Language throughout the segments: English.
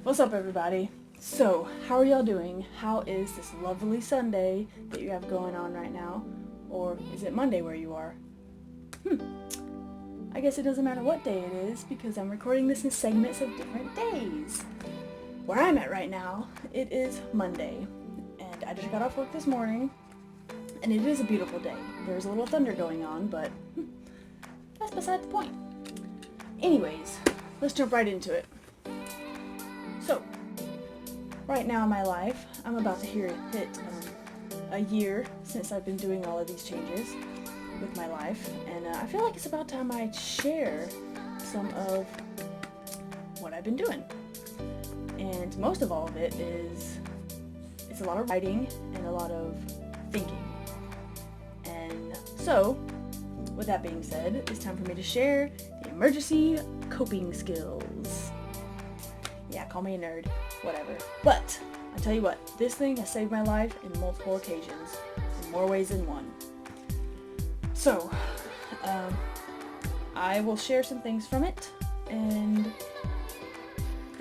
What's up, everybody? So, how are y'all doing? How is this lovely Sunday that you have going on right now? Or is it Monday where you are? I guess it doesn't matter what day it is because I'm recording this in segments of different days. Where I'm at right now, it is Monday, and I just got off work this morning, and it is a beautiful day. There's a little thunder going on, but that's beside the point. Anyways, let's jump right into it. So, right now in my life, I'm about to hit a year since I've been doing all of these changes with my life, and I feel like it's about time I share some of what I've been doing. And most of all of it is, it's a lot of writing and a lot of thinking. And so, with that being said, it's time for me to share the emergency coping skills. Yeah, call me a nerd, whatever. But, I tell you what, this thing has saved my life in multiple occasions, in more ways than one. So, I will share some things from it, and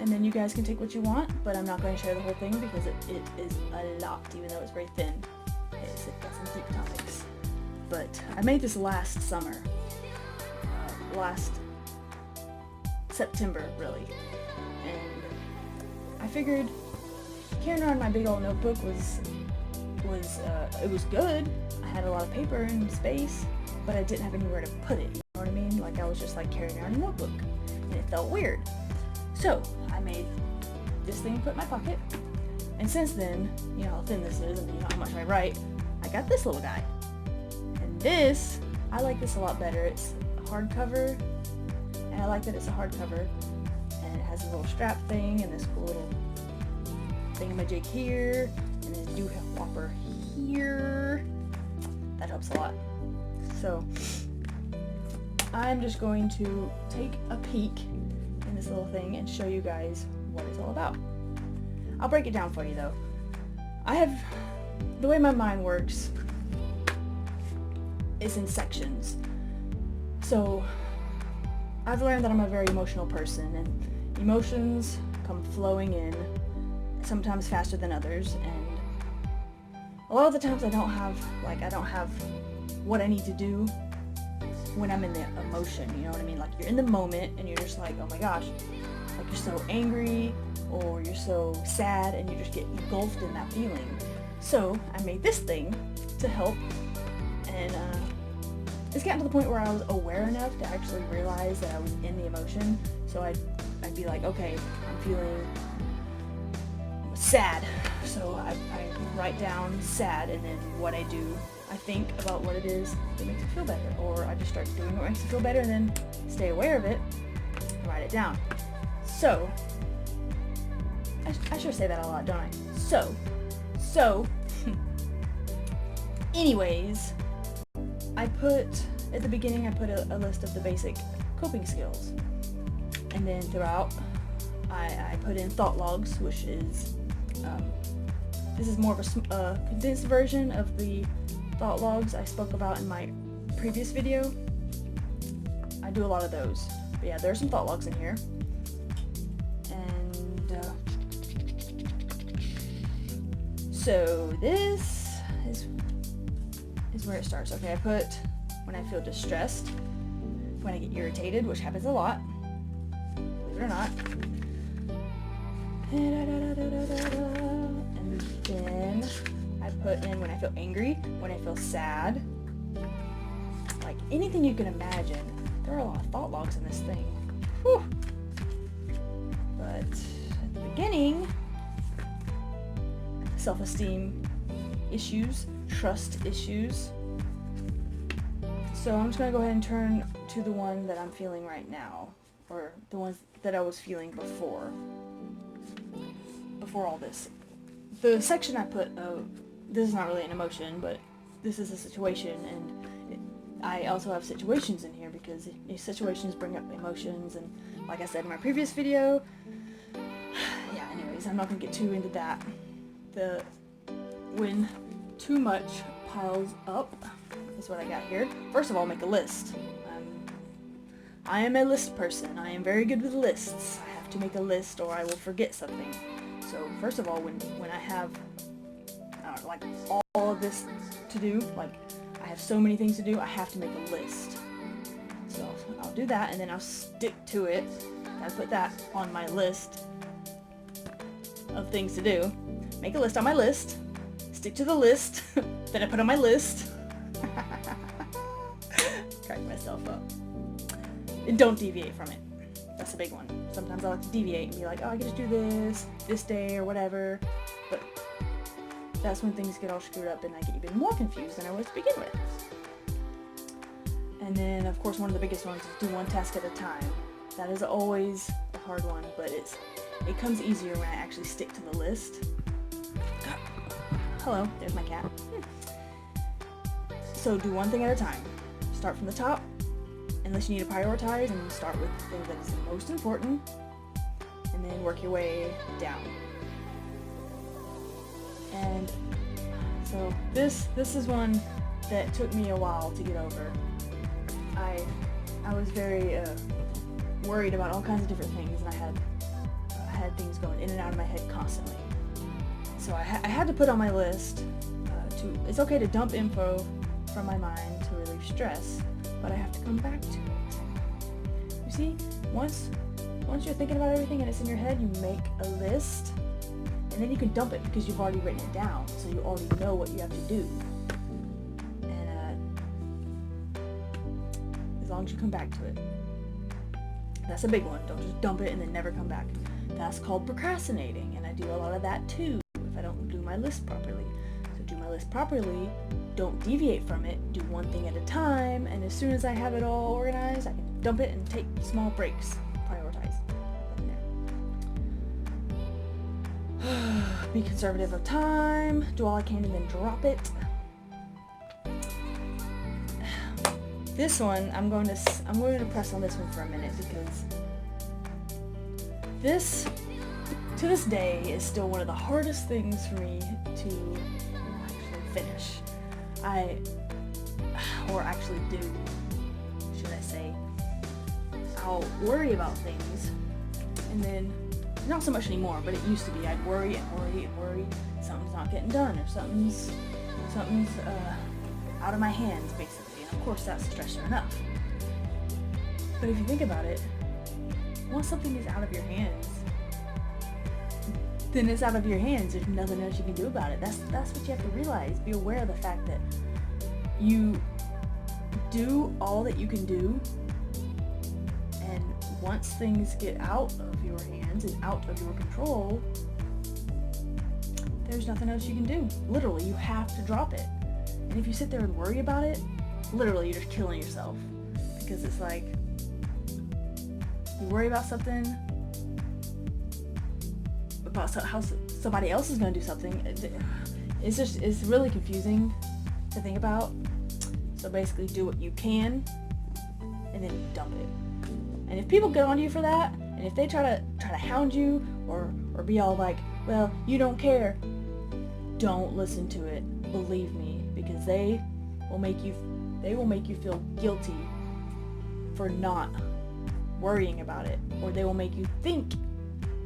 then you guys can take what you want, but I'm not going to share the whole thing because it is a lot, even though it's very thin. It's got some deep topics. But I made this last summer, last September, really. And I figured carrying around my big old notebook was good. I had a lot of paper and space, but I didn't have anywhere to put it. You know what I mean? Like, I was just like carrying around a notebook, and it felt weird. So I made this thing to put in my pocket, and since then, you know how thin this is, and you know how much I write, I got this little guy. And this, I like this a lot better. It's hardcover, and I like that it's a hardcover, and it has a little strap thing, and this cool little thingamajig here, and then do whopper here. That helps a lot. So, I'm just going to take a peek in this little thing and show you guys what it's all about. I'll break it down for you though. The way my mind works is in sections. So I've learned that I'm a very emotional person, and emotions come flowing in, sometimes faster than others, and a lot of the times I don't have what I need to do when I'm in the emotion, you know what I mean? Like, you're in the moment and you're just like, oh my gosh, like, you're so angry or you're so sad, and you just get engulfed in that feeling. So I made this thing to help, and it's gotten to the point where I was aware enough to actually realize that I was in the emotion. So I'd be like, okay, I'm feeling sad, so I write down sad, and then what I do, I think about what it is that makes me feel better, or I just start doing what makes me feel better and then stay aware of it and write it down. So, I should say that a lot, don't I? So, anyways, at the beginning I put a list of the basic coping skills, and then throughout I put in thought logs, which is, this is more of a condensed version of the thought logs I spoke about in my previous video. I do a lot of those. But yeah, there are some thought logs in here. And so this is where it starts. Okay, I put when I feel distressed, when I get irritated, which happens a lot, believe it or not. And then I put in when I feel angry, when I feel sad, like anything you can imagine. There are a lot of thought logs in this thing. Whew. But at the beginning, self-esteem issues, trust issues. So I'm just going to go ahead and turn to the one that I'm feeling right now, or the ones that I was feeling before all this. The section I put, this is not really an emotion, but this is a situation, and I also have situations in here because these situations bring up emotions, and like I said in my previous video, yeah, anyways, I'm not going to get too into that. When too much piles up is what I got here. First of all, make a list. I am a list person. I am very good with lists. I have to make a list or I will forget something. So first of all, when I have like all of this to do, like I have so many things to do, I have to make a list. So I'll do that and then I'll stick to it. I put that on my list of things to do. Make a list on my list. Stick to the list that I put on my list. Crack myself up. And don't deviate from it. That's a big one. Sometimes I like to deviate and be like, oh, I can just do this day or whatever. But that's when things get all screwed up and I get even more confused than I was to begin with. And then, of course, one of the biggest ones is do one task at a time. That is always a hard one, but it comes easier when I actually stick to the list. Hello, there's my cat. So do one thing at a time. Start from the top, unless you need to prioritize, and start with the thing that is the most important, and then work your way down. And so this is one that took me a while to get over. I was very worried about all kinds of different things, and I had things going in and out of my head constantly. So I had to put on my list it's okay to dump info from my mind to relieve stress, but I have to come back to it. You see, once you're thinking about everything and it's in your head, you make a list, and then you can dump it because you've already written it down, so you already know what you have to do. And as long as you come back to it. That's a big one. Don't just dump it and then never come back. That's called procrastinating, and I do a lot of that too if I don't do my list properly. So do my list properly, don't deviate from it, do one thing at a time, and as soon as I have it all organized, I can dump it and take small breaks. Prioritize. Be conservative of time, do all I can and then drop it. This one, I'm going to press on this one for a minute because this, to this day, is still one of the hardest things for me to actually finish. Or actually do, should I say. I'll worry about things, and then, not so much anymore, but it used to be, I'd worry and worry and worry, something's not getting done, or something's out of my hands, basically. Of course, that's stressor enough. But if you think about it, once something is out of your hands, then it's out of your hands. There's nothing else you can do about it. That's what you have to realize. Be aware of the fact that you do all that you can do, and once things get out of your hands and out of your control, there's nothing else you can do. Literally, you have to drop it. And if you sit there and worry about it, literally you're just killing yourself, because it's like you worry about something, about how somebody else is going to do something. It's really confusing to think about. So basically do what you can and then dump it. And if people get on you for that, and if they try to hound you or be all like, well, you don't care, don't listen to it. Believe me, because they will make you feel guilty for not worrying about it, or they will make you think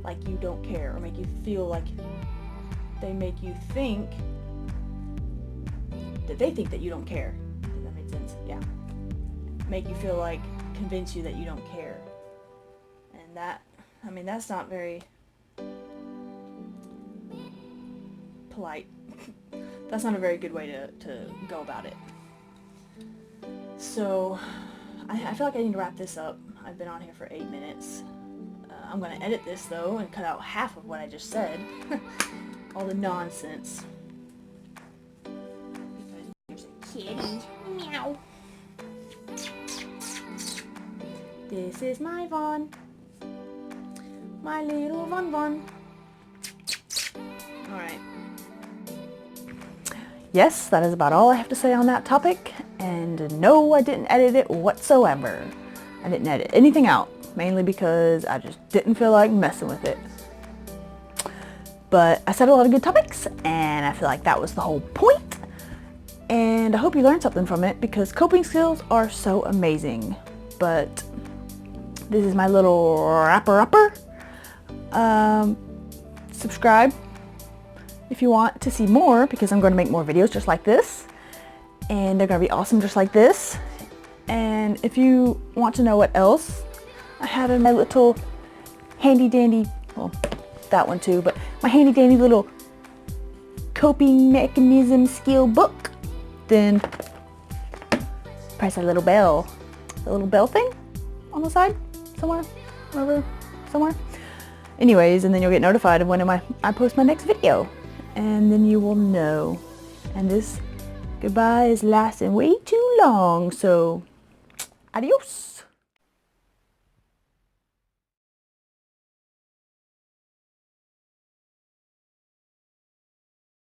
like you don't care, or make you feel like they make you think that they think that you don't care. Does that make sense? Yeah. Make you feel like, convince you that you don't care. And that's not very polite. That's not a very good way to go about it. So, I feel like I need to wrap this up. I've been on here for 8 minutes. I'm going to edit this, though, and cut out half of what I just said. All the nonsense. There's a kitty. Meow. This is my Vaughn. My little Von. Alright. Yes, that is about all I have to say on that topic. And no, I didn't edit it whatsoever. I didn't edit anything out, mainly because I just didn't feel like messing with it. But I said a lot of good topics, and I feel like that was the whole point. And I hope you learned something from it, because coping skills are so amazing. But This is my little wrapper. Subscribe if you want to see more, because I'm going to make more videos just like this. And they're going to be awesome just like this. And if you want to know what else I have in my little handy dandy, well, that one too, but my handy dandy little coping mechanism skill book, then press that little bell. The little bell thing on the side somewhere, somewhere. Anyways, and then you'll get notified of when I post my next video. And then you will know. And this goodbye is lasting way too long, so adios.